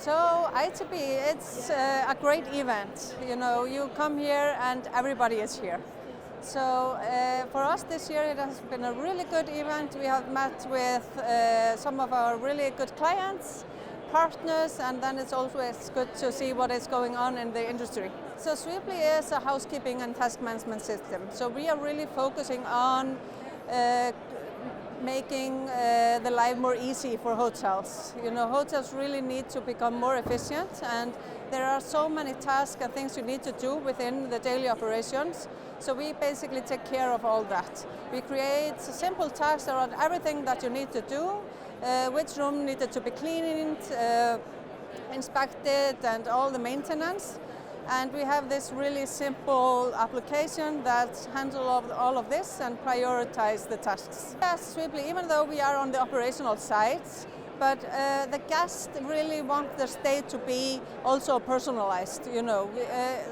So ITB, it's a great event. You know, you come here and everybody is here. So for us this year it has been a really good event. We have met with some of our really good clients, partners, and then it's always good to see what is going on in the industry. So Streamline is a housekeeping and task management system. So we are really focusing on making the life more easy for hotels. You know, hotels really need to become more efficient, and there are so many tasks and things you need to do within the daily operations. So we basically take care of all that. We create simple tasks around everything that you need to do, which room needed to be cleaned, inspected, and all the maintenance. And we have this really simple application that handles all of this and prioritize the tasks. Yes, Streamline, even though we are on the operational side, but the guest really want the stay to be also personalized. You know,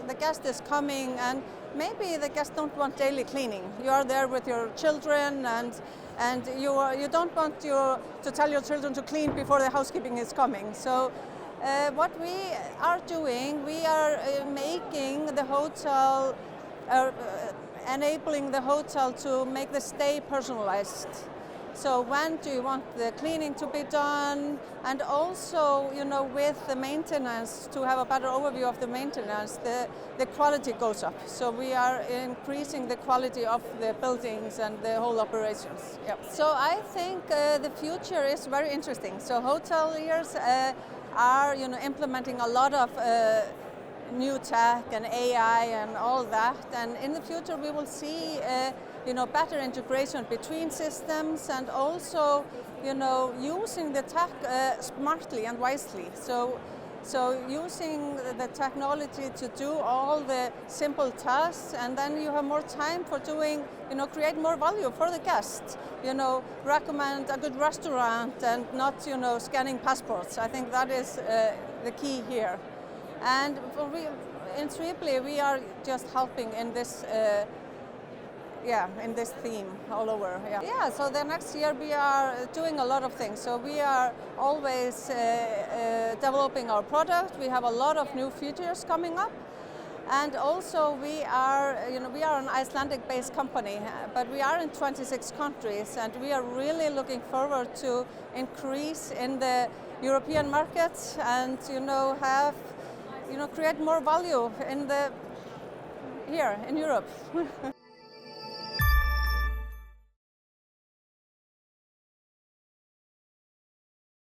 the guest is coming, and maybe the guests don't want daily cleaning. You are there with your children, and you don't want to tell your children to clean before the housekeeping is coming. So. What we are doing, we are making the hotel, enabling the hotel to make the stay personalized. So when do you want the cleaning to be done, and also, you know, with the maintenance, to have a better overview of the maintenance, the quality goes up. So we are increasing the quality of the buildings and the whole operations. Yep. So I think the future is very interesting. So hoteliers are, you know, implementing a lot of new tech and AI and all that, and in the future we will see you know, better integration between systems, and also, you know, using the tech smartly and wisely. So using the technology to do all the simple tasks, and then you have more time for doing, you know, create more value for the guests. You know, recommend a good restaurant and not, you know, scanning passports. I think that is the key here. And in Streamline, we are just helping in this in this theme all over. Yeah, so the next year we are doing a lot of things. So we are always developing our product. We have a lot of new features coming up. And also we are, you know, we are an Icelandic-based company, but we are in 26 countries, and we are really looking forward to increase in the European markets and, you know, have, you know, create more value in here in Europe.